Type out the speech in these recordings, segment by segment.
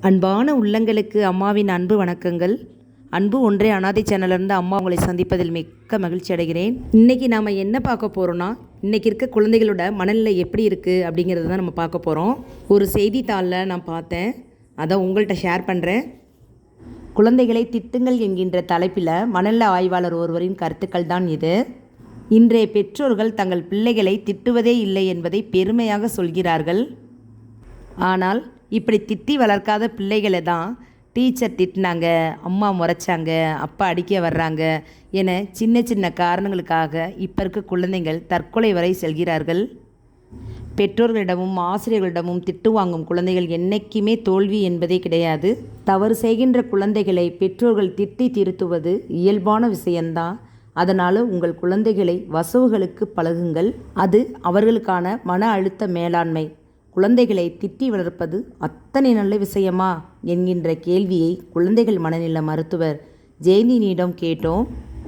அன்பான உள்ளங்களுக்கு அம்மாவின் அன்பு வணக்கங்கள். அன்பு ஒன்றே அனாதை சேனலிருந்து அம்மா உங்களை சந்திப்பதில் மிக்க மகிழ்ச்சி அடைகிறேன். இன்றைக்கி நாம் என்ன பார்க்க போகிறோன்னா, இன்றைக்கி இருக்க குழந்தைகளோட மனநிலை எப்படி இருக்குது அப்படிங்கிறது தான் நம்ம பார்க்க போகிறோம். ஒரு செய்தித்தாளில் நான் பார்த்தேன், அதை உங்கள்கிட்ட ஷேர் பண்ணுறேன். குழந்தைகளை திட்டுங்கள் என்கின்ற தலைப்பில் மனநல ஆய்வாளர் ஒருவரின் கருத்துக்கள் தான் இது. இன்றைய பெற்றோர்கள் தங்கள் பிள்ளைகளை திட்டுவதே இல்லை என்பதை பெருமையாக சொல்கிறார்கள். ஆனால் இப்படி திட்டி வளர்க்காத பிள்ளைகளை தான் டீச்சர் திட்டினாங்க, அம்மா முறைச்சாங்க, அப்பா அடிக்க வர்றாங்க என சின்ன சின்ன காரணங்களுக்காக இப்போ இருக்க குழந்தைகள் தற்கொலை வரை செல்கிறார்கள். பெற்றோர்களிடமும் ஆசிரியர்களிடமும் திட்டு வாங்கும் குழந்தைகள் என்றைக்குமே தோல்வி என்பதே கிடையாது. தவறு செய்கின்ற குழந்தைகளை பெற்றோர்கள் திட்டி திருத்துவது இயல்பான விஷயந்தான். அதனால் உங்கள் குழந்தைகளை வசவுகளுக்கு பழகுங்கள். அது அவர்களுக்கான மன அழுத்த மேலாண்மை. குழந்தைகளை திட்டி வளர்ப்பது அத்தனை நல்ல விஷயமா என்கின்ற கேள்வியை குழந்தைகள் மனநல மருத்துவர் ஜெயந்தினியிடம் கேட்டோம்.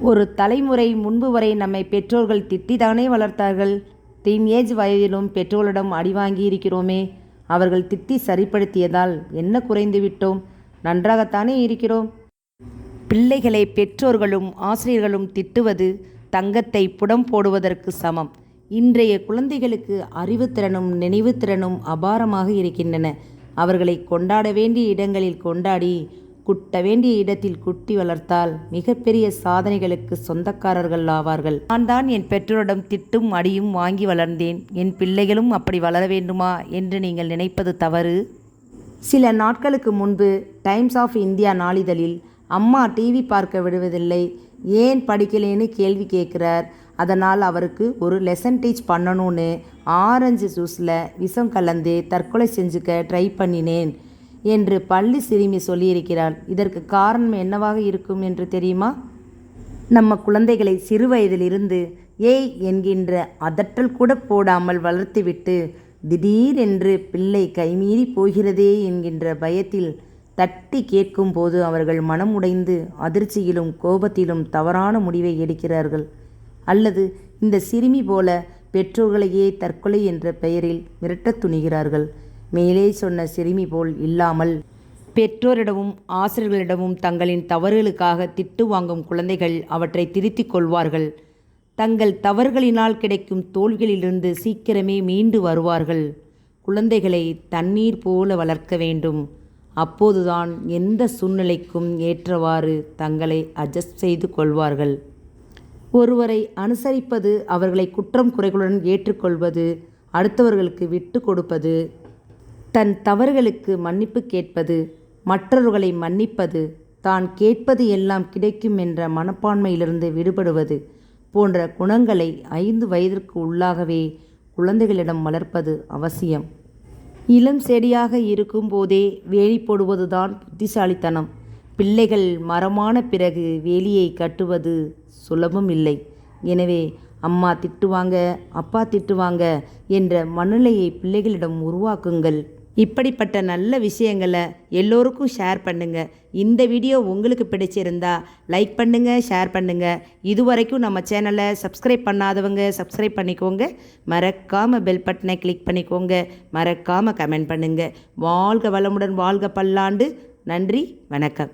ஒரு தலைமுறை முன்பு வரை நம்மை பெற்றோர்கள் திட்டித்தானே வளர்த்தார்கள். டீனேஜ் வயதிலும் பெற்றோர்களிடம் அடி வாங்கி இருக்கிறோமே. அவர்கள் திட்டி சரிப்படுத்தியதால் என்ன குறைந்து விட்டோம்? நன்றாகத்தானே இருக்கிறோம். பிள்ளைகளை பெற்றோர்களும் ஆசிரியர்களும் திட்டுவது தங்கத்தை புடம் போடுவதற்கு சமம். இன்றைய குழந்தைகளுக்கு அறிவுத்திறனும் நினைவுத்திறனும் அபாரமாக இருக்கின்றன. அவர்களை கொண்டாட வேண்டிய இடங்களில் கொண்டாடி, குட்ட வேண்டிய இடத்தில் குட்டி வளர்த்தால் மிகப்பெரிய சாதனைகளுக்கு சொந்தக்காரர்கள் ஆவார்கள். நான் தான் என் பெற்றோரிடம் திட்டும் அடியும் வாங்கி வளர்ந்தேன், என் பிள்ளைகளும் அப்படி வளர வேண்டுமா என்று நீங்கள் நினைப்பது தவறு. சில நாட்களுக்கு முன்பு டைம்ஸ் ஆஃப் இந்தியா நாளிதழில் அம்மா டிவி பார்க்க விடுவதில்லை, ஏன் படிக்கலேன்னு கேள்வி கேட்குறார், அதனால் அவருக்கு ஒரு லெசன் டீச் பண்ணணும்னு ஆரஞ்சு ஜூஸில் விஷம் கலந்து தற்கொலை செஞ்சுக்க ட்ரை பண்ணினேன் என்று பள்ளி சிறுமி சொல்லியிருக்கிறாள். இதற்கு காரணம் என்னவாக இருக்கும் என்று தெரியுமா? நம்ம குழந்தைகளை சிறு வயதிலிருந்து ஏய் என்கின்ற அதட்டல் கூட போடாமல் வளர்த்துவிட்டு திடீரென்று பிள்ளை கைமீறி போகிறதே என்கின்ற பயத்தில் தட்டி கேட்கும்போது அவர்கள் மனம் உடைந்து அதிர்ச்சியிலும் கோபத்திலும் தவறான முடிவை எடுக்கிறார்கள். அல்லது இந்த சிறுமி போல பெற்றோர்களையே தற்கொலை என்ற பெயரில் மிரட்டத் துணிகிறார்கள். மேலே சொன்ன சிறுமி போல் இல்லாமல் பெற்றோரிடமும் ஆசிரியர்களிடமும் தங்களின் தவறுகளுக்காக திட்டு வாங்கும் குழந்தைகள் அவற்றை திருத்திக் கொள்வார்கள். தங்கள் தவறுகளினால் கிடைக்கும் தோல்விகளிலிருந்து சீக்கிரமே மீண்டு வருவார்கள். குழந்தைகளை தண்ணீர் போல வளர்க்க வேண்டும். அப்போதுதான் எந்த சூழ்நிலைக்கும் ஏற்றவாறு தங்களை அட்ஜஸ்ட் செய்து கொள்வார்கள். ஒருவரை அனுசரிப்பது, அவர்களை குற்றம் குறைகளுடன் ஏற்றுக்கொள்வது, அடுத்தவர்களுக்கு விட்டு கொடுப்பது, தன் தவறுகளுக்கு மன்னிப்பு கேட்பது, மற்றவர்களை மன்னிப்பது, தான் கேட்பது எல்லாம் கிடைக்கும் என்ற மனப்பான்மையிலிருந்து விடுபடுவது போன்ற குணங்களை 5 வயதிற்கு உள்ளாகவே குழந்தைகளிடம் வளர்ப்பது அவசியம். இளம் செடியாக இருக்கும் போதே வேலி போடுவதுதான் புத்திசாலித்தனம். பிள்ளைகள் மரமான பிறகு வேலியை கட்டுவது சுலபம் இல்லை. எனவே அம்மா திட்டுவாங்க, அப்பா திட்டுவாங்க என்ற மனநிலையை பிள்ளைகளிடம் உருவாக்குங்கள். இப்படிப்பட்ட நல்ல விஷயங்களை எல்லோருக்கும் ஷேர் பண்ணுங்கள். இந்த வீடியோ உங்களுக்கு பிடிச்சிருந்தா லைக் பண்ணுங்கள், ஷேர் பண்ணுங்கள். இதுவரைக்கும் நம்ம சேனலை சப்ஸ்கிரைப் பண்ணாதவங்க சப்ஸ்கிரைப் பண்ணிக்கோங்க. மறக்காமல் பெல் பட்டனை கிளிக் பண்ணிக்கோங்க. மறக்காமல் கமெண்ட் பண்ணுங்கள். வாழ்க வளமுடன், வாழ்க பல்லாண்டு. நன்றி, வணக்கம்.